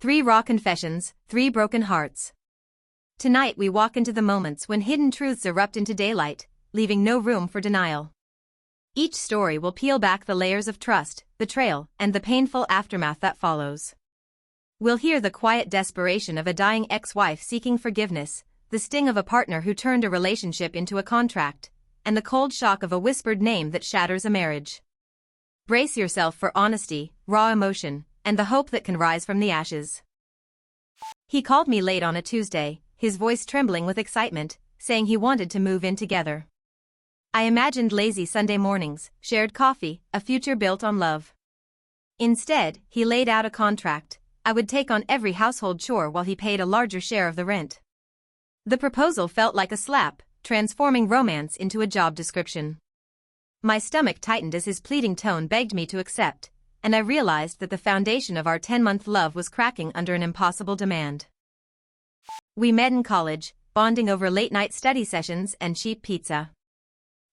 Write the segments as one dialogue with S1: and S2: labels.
S1: 3 raw confessions, 3 broken hearts. Tonight we walk into the moments when hidden truths erupt into daylight, leaving no room for denial. Each story will peel back the layers of trust, betrayal, and the painful aftermath that follows. We'll hear the quiet desperation of a dying ex-wife seeking forgiveness, the sting of a partner who turned a relationship into a contract, and the cold shock of a whispered name that shatters a marriage. Brace yourself for honesty, raw emotion, and the hope that can rise from the ashes. He called me late on a Tuesday, his voice trembling with excitement, saying he wanted to move in together. I imagined lazy Sunday mornings, shared coffee, a future built on love. Instead, he laid out a contract. I would take on every household chore while he paid a larger share of the rent. The proposal felt like a slap, transforming romance into a job description. My stomach tightened as his pleading tone begged me to accept, and I realized that the foundation of our 10-month love was cracking under an impossible demand. We met in college, bonding over late-night study sessions and cheap pizza.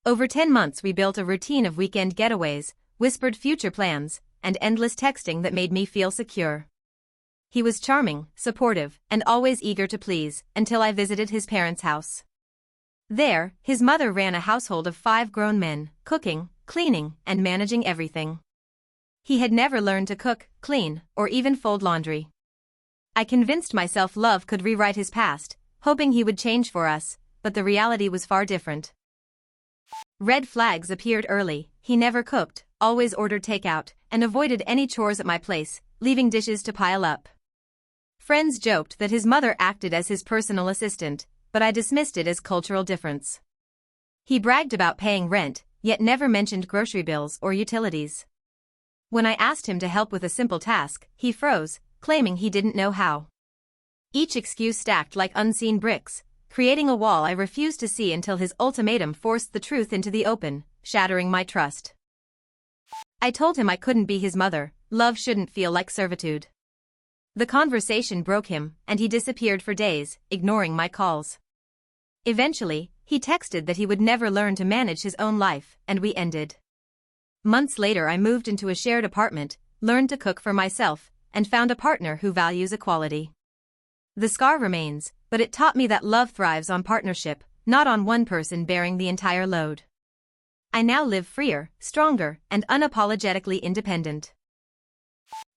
S1: Over 10 months we built a routine of weekend getaways, whispered future plans, and endless texting that made me feel secure. He was charming, supportive, and always eager to please, until I visited his parents' house. There, his mother ran a household of 5 grown men, cooking, cleaning, and managing everything. He had never learned to cook, clean, or even fold laundry. I convinced myself love could rewrite his past, hoping he would change for us, but the reality was far different. Red flags appeared early. He never cooked, always ordered takeout, and avoided any chores at my place, leaving dishes to pile up. Friends joked that his mother acted as his personal assistant, but I dismissed it as cultural difference. He bragged about paying rent, yet never mentioned grocery bills or utilities. When I asked him to help with a simple task, he froze, claiming he didn't know how. Each excuse stacked like unseen bricks, creating a wall I refused to see until his ultimatum forced the truth into the open, shattering my trust. I told him I couldn't be his mother. Love shouldn't feel like servitude. The conversation broke him, and he disappeared for days, ignoring my calls. Eventually, he texted that he would never learn to manage his own life, and we ended. Months later I moved into a shared apartment, learned to cook for myself, and found a partner who values equality. The scar remains, but it taught me that love thrives on partnership, not on one person bearing the entire load. I now live freer, stronger, and unapologetically independent.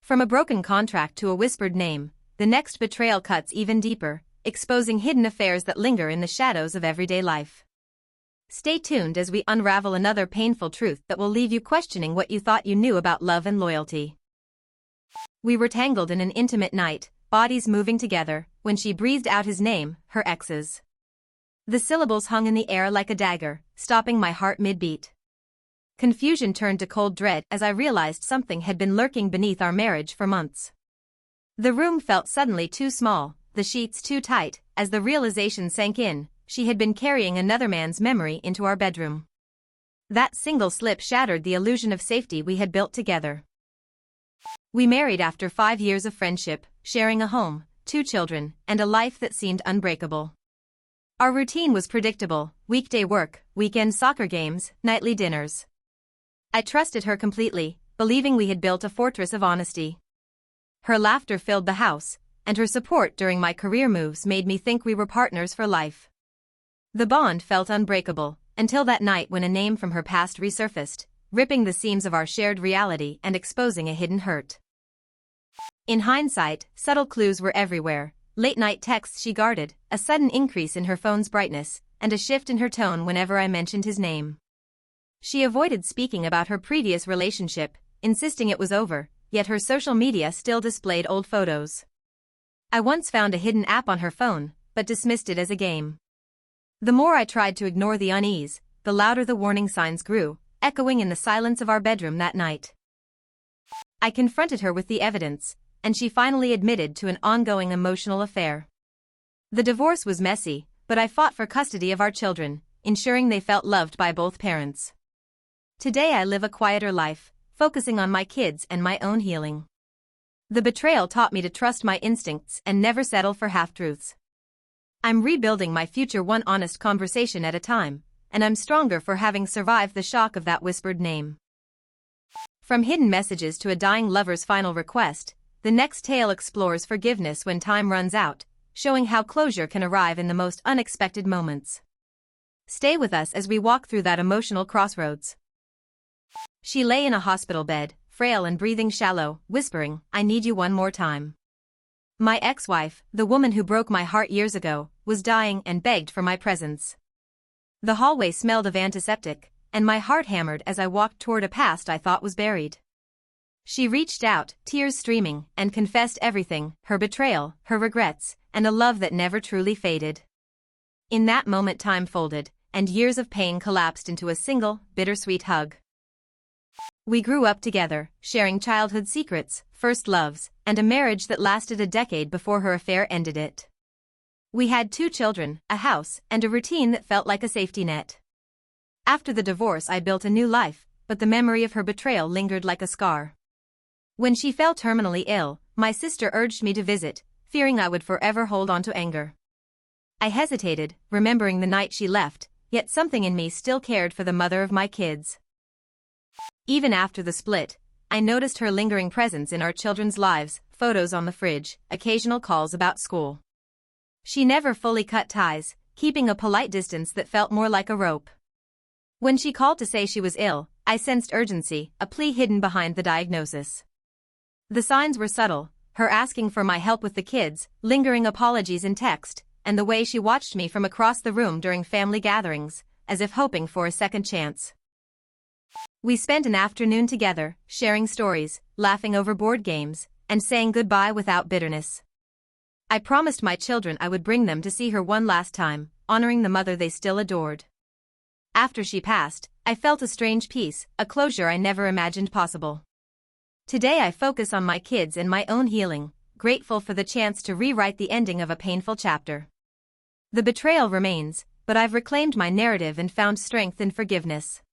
S1: From a broken contract to a whispered name, the next betrayal cuts even deeper, exposing hidden affairs that linger in the shadows of everyday life. Stay tuned as we unravel another painful truth that will leave you questioning what you thought you knew about love and loyalty. We were tangled in an intimate night, bodies moving together, when she breathed out his name, her ex's. The syllables hung in the air like a dagger, stopping my heart mid-beat. Confusion turned to cold dread as I realized something had been lurking beneath our marriage for months. The room felt suddenly too small, the sheets too tight. As the realization sank in, she had been carrying another man's memory into our bedroom. That single slip shattered the illusion of safety we had built together. We married after 5 years of friendship, sharing a home, 2 children, and a life that seemed unbreakable. Our routine was predictable: weekday work, weekend soccer games, nightly dinners. I trusted her completely, believing we had built a fortress of honesty. Her laughter filled the house, and her support during my career moves made me think we were partners for life. The bond felt unbreakable, until that night when a name from her past resurfaced, ripping the seams of our shared reality and exposing a hidden hurt. In hindsight, subtle clues were everywhere: late-night texts she guarded, a sudden increase in her phone's brightness, and a shift in her tone whenever I mentioned his name. She avoided speaking about her previous relationship, insisting it was over, yet her social media still displayed old photos. I once found a hidden app on her phone, but dismissed it as a game. The more I tried to ignore the unease, the louder the warning signs grew, echoing in the silence of our bedroom that night. I confronted her with the evidence, and she finally admitted to an ongoing emotional affair. The divorce was messy, but I fought for custody of our children, ensuring they felt loved by both parents. Today I live a quieter life, focusing on my kids and my own healing. The betrayal taught me to trust my instincts and never settle for half-truths. I'm rebuilding my future one honest conversation at a time, and I'm stronger for having survived the shock of that whispered name. From hidden messages to a dying lover's final request, the next tale explores forgiveness when time runs out, showing how closure can arrive in the most unexpected moments. Stay with us as we walk through that emotional crossroads. She lay in a hospital bed, frail and breathing shallow, whispering, "I need you one more time." My ex-wife, the woman who broke my heart years ago, was dying and begged for my presence. The hallway smelled of antiseptic, and my heart hammered as I walked toward a past I thought was buried. She reached out, tears streaming, and confessed everything, her betrayal, her regrets, and a love that never truly faded. In that moment time folded, and years of pain collapsed into a single, bittersweet hug. We grew up together, sharing childhood secrets, first loves, and a marriage that lasted a decade before her affair ended it. We had 2 children, a house, and a routine that felt like a safety net. After the divorce I built a new life, but the memory of her betrayal lingered like a scar. When she fell terminally ill, my sister urged me to visit, fearing I would forever hold on to anger. I hesitated, remembering the night she left, yet something in me still cared for the mother of my kids. Even after the split, I noticed her lingering presence in our children's lives, photos on the fridge, occasional calls about school. She never fully cut ties, keeping a polite distance that felt more like a rope. When she called to say she was ill, I sensed urgency, a plea hidden behind the diagnosis. The signs were subtle, her asking for my help with the kids, lingering apologies in text, and the way she watched me from across the room during family gatherings, as if hoping for a second chance. We spent an afternoon together, sharing stories, laughing over board games, and saying goodbye without bitterness. I promised my children I would bring them to see her one last time, honoring the mother they still adored. After she passed, I felt a strange peace, a closure I never imagined possible. Today I focus on my kids and my own healing, grateful for the chance to rewrite the ending of a painful chapter. The betrayal remains, but I've reclaimed my narrative and found strength in forgiveness.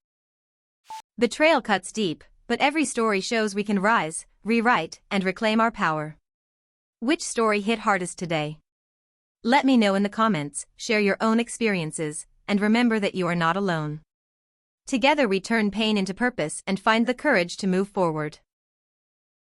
S1: Betrayal cuts deep, but every story shows we can rise, rewrite, and reclaim our power. Which story hit hardest today? Let me know in the comments, share your own experiences, and remember that you are not alone. Together we turn pain into purpose and find the courage to move forward.